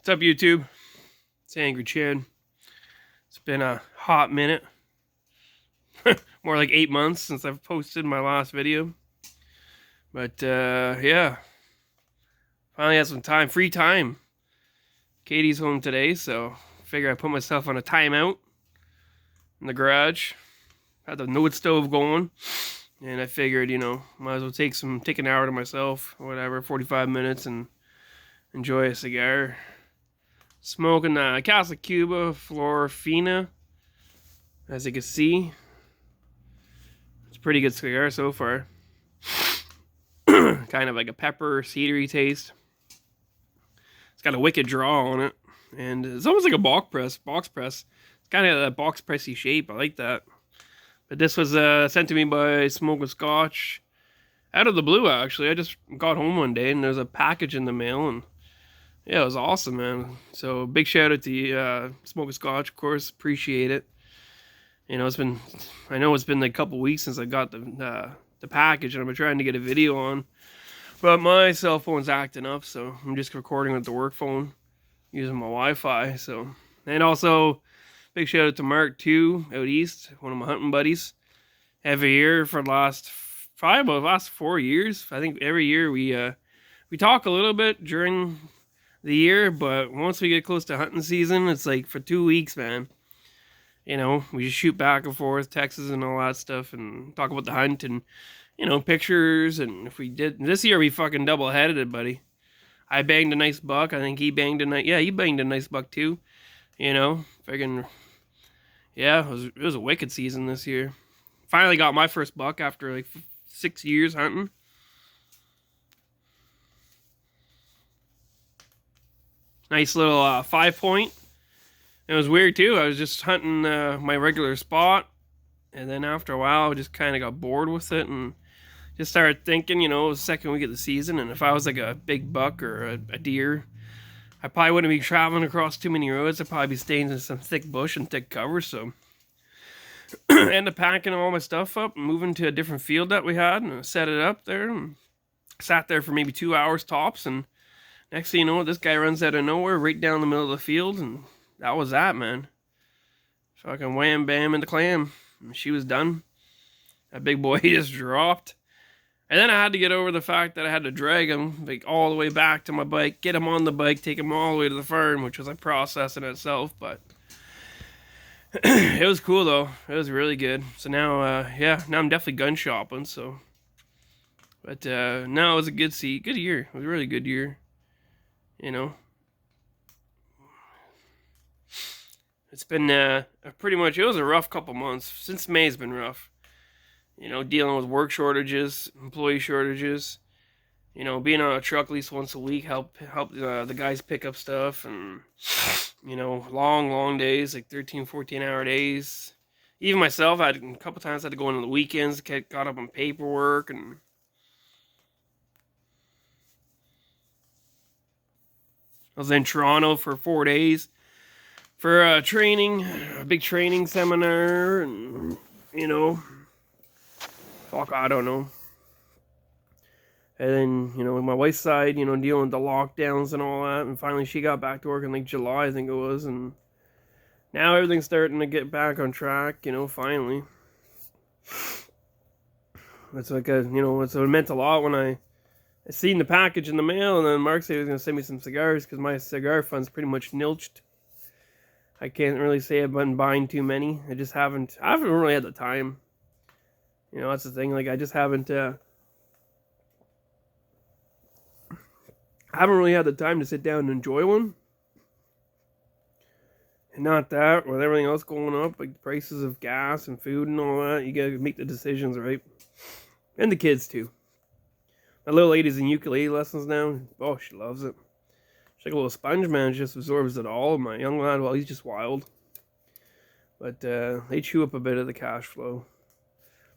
What's up, YouTube? It's Angry Chin. It's been a hot minute. More like 8 months since I've posted my last video. But, yeah. Finally had some time, free time. Katie's home today, so I figure I put myself on a timeout in the garage. Had the wood stove going. And I figured, might as well take an hour to myself, or whatever, 45 minutes, and enjoy a cigar. Smoking Casa Cuba Florfina, as you can see. It's a pretty good cigar so far. Kind of like a pepper, cedary taste. It's got a wicked draw on it, and it's almost like a box press. It's kind of a box pressy shape. I like that. But this was sent to me by Smoking Scotch, out of the blue. Actually, I just got home one day and there's a package in the mail, and yeah, it was awesome, man. So big shout out to Smoking Scotch, of course. Appreciate it. I know it's been like a couple weeks since I got the package, and I've been trying to get a video on, but my cell phone's acting up, so I'm just recording with the work phone using my Wi-Fi. So, and also big shout out to Mark too, out east, one of my hunting buddies. Every year for the last 4 years, I think every year we talk a little bit during the year, but once we get close to hunting season, it's like for 2 weeks, man. We just shoot back and forth, texts and all that stuff, and talk about the hunt and, pictures. And if we did this year, we fucking double-headed it, buddy. I banged a nice buck. I think he banged he banged a nice buck too. Friggin', yeah, it was a wicked season this year. Finally got my first buck after like 6 years hunting. Nice little 5-point. It was weird too. I was just hunting my regular spot, and then after a while, I just kind of got bored with it and just started thinking, it was the second week of the season, and if I was like a big buck or a deer, I probably wouldn't be traveling across too many roads. I'd probably be staying in some thick bush and thick cover. So I ended up packing all my stuff up and moving to a different field that we had, and I set it up there and sat there for maybe 2 hours tops, and next thing you know, this guy runs out of nowhere right down the middle of the field, and that was that, man. Fucking wham bam in the clam. She was done. That big boy just dropped. And then I had to get over the fact that I had to drag him like all the way back to my bike, get him on the bike, take him all the way to the farm, which was a process in itself, but it was cool though. It was really good. So now, now I'm definitely gun shopping. So, but no, it was a good year. It was a really good year. It's been pretty much, it was a rough couple months. Since May's been rough. Dealing with work shortages, employee shortages. Being on a truck at least once a week help the guys pick up stuff, and long days, like 13, 14-hour days. Even myself, I had a couple times I had to go into the weekends, get caught up on paperwork, and I was in Toronto for 4 days for a big training seminar, and fuck, I don't know. And then, my wife's side, dealing with the lockdowns and all that, and finally she got back to work in like July, I think it was, and now everything's starting to get back on track, finally. It's like it meant a lot when I seen the package in the mail, and then Mark said he was going to send me some cigars, because my cigar fund's pretty much nilched. I can't really say I've been buying too many. I haven't really had the time. That's the thing, like, I just haven't really had the time to sit down and enjoy one. And not that, with everything else going up, like the prices of gas and food and all that, you gotta make the decisions, right? And the kids, too. My little lady's in ukulele lessons now. Oh, she loves it. She's like a little sponge, man. She just absorbs it all. My young lad, well, he's just wild. But they chew up a bit of the cash flow.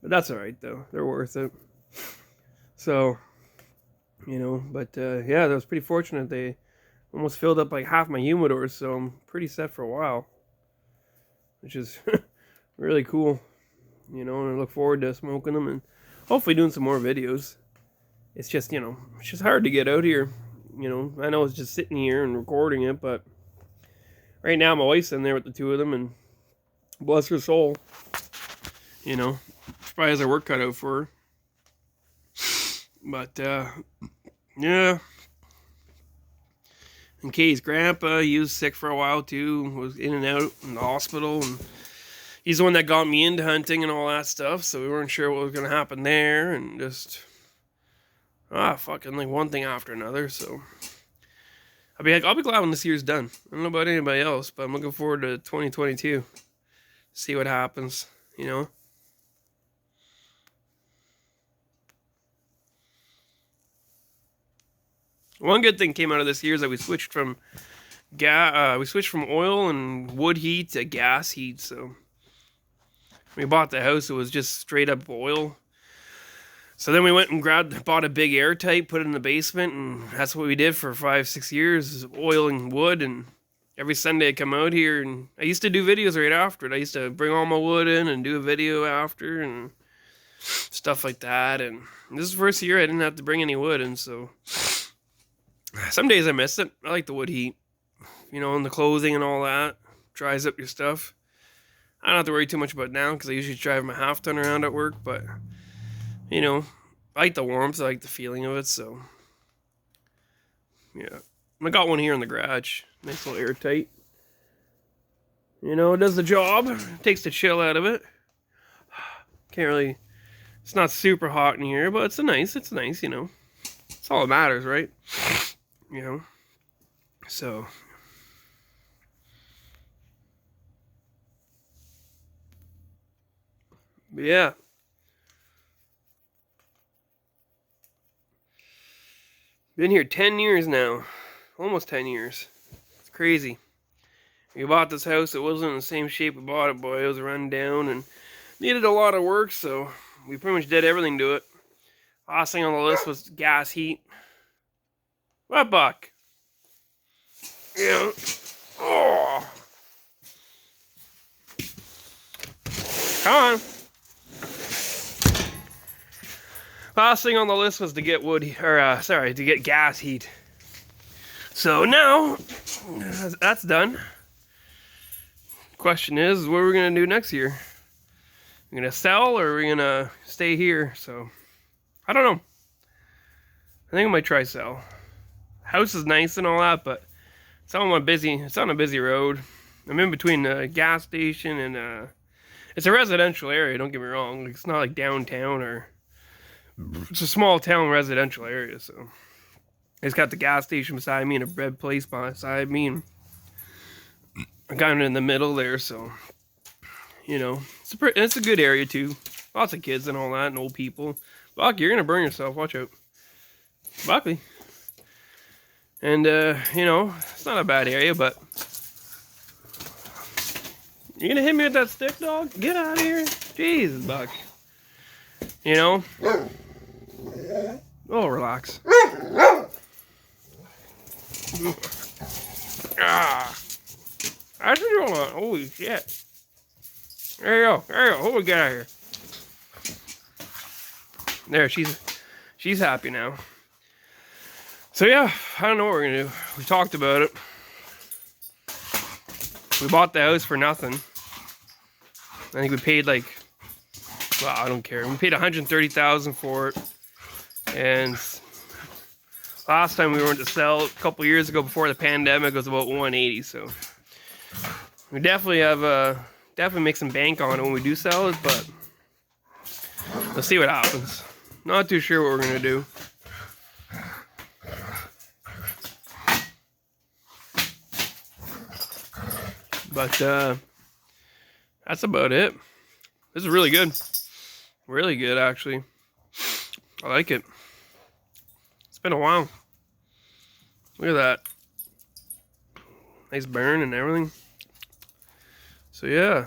But that's alright, though. They're worth it. So, but yeah, that was pretty fortunate. They almost filled up like half my humidors, so I'm pretty set for a while. Which is really cool. And I look forward to smoking them and hopefully doing some more videos. It's just, it's just hard to get out here. You know, I know it's just sitting here and recording it, but right now my wife's in there with the two of them, and bless her soul, you know, she probably has her work cut out for her. But yeah. And Kay's grandpa, he was sick for a while too, was in and out in the hospital, and he's the one that got me into hunting and all that stuff, so we weren't sure what was going to happen there, and just, fucking like one thing after another, so I'll be glad when this year's done. I don't know about anybody else, but I'm looking forward to 2022. See what happens, you know? One good thing came out of this year is that we switched from oil and wood heat to gas heat. So when we bought the house, it was just straight up oil. So then we went and bought a big airtight, put it in the basement, and that's what we did for 5-6 years, oil and wood. And every Sunday I come out here, and I used to do videos right after it. I used to bring all my wood in and do a video after and stuff like that. And this is the first year I didn't have to bring any wood in, so some days I miss it. I like the wood heat, you know, and the clothing and all that. Dries up your stuff. I don't have to worry too much about it now because I usually drive my half ton around at work, but, you know, I like the warmth. I like the feeling of it, so, yeah. I got one here in the garage. Nice little airtight. You know, it does the job. It takes the chill out of it. Can't really, it's not super hot in here, but it's nice, you know. It's all that matters, right? You know, so yeah, been here 10 years now, almost 10 years. It's crazy. We bought this house, it wasn't in the same shape we bought it, boy. It was run down and needed a lot of work, so we pretty much did everything to it. Last thing on the list was gas heat. What, Buck? Yeah. Oh. Come on. Last thing on the list was to get to get gas heat. So now that's done. Question is, what are we gonna do next year? We're gonna sell, or are we gonna stay here? So I don't know. I think I might try sell. House is nice and all that, but it's on a busy road. I'm in between the gas station and it's a residential area, don't get me wrong. It's not like downtown, or it's a small town residential area, so it's got the gas station beside me and a bread place beside me, and I'm kind of in the middle there, so, you know, it's a good area too. Lots of kids and all that, and old people. Buck, you're gonna burn yourself, watch out. Buckley. And, you know, it's not a bad area, but you gonna hit me with that stick, dog? Get out of here. Jesus, Buck. You know? Oh, relax. That's what you want. Holy shit. There you go. Oh, get out of here. There, she's happy now. So yeah, I don't know what we're gonna do. We talked about it. We bought the house for nothing. I think we paid like, well, I don't care. We paid $130,000 for it. And last time we went to sell a couple years ago before the pandemic, it was about $180,000. So we definitely make some bank on it when we do sell it, but let's see what happens. Not too sure what we're gonna do. But that's about it. This is really good. Really good, actually. I like it. It's been a while. Look at that. Nice burn and everything. So yeah.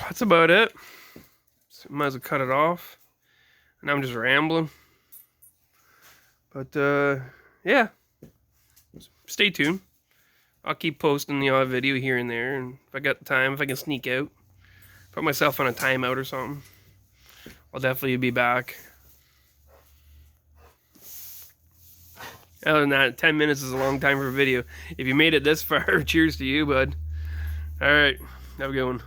That's about it. So might as well cut it off. And I'm just rambling. But yeah. Stay tuned. I'll keep posting the odd video here and there, and if I got time, if I can sneak out, put myself on a timeout or something, I'll definitely be back. Other than that, 10 minutes is a long time for a video. If you made it this far, cheers to you, bud. All right, have a good one.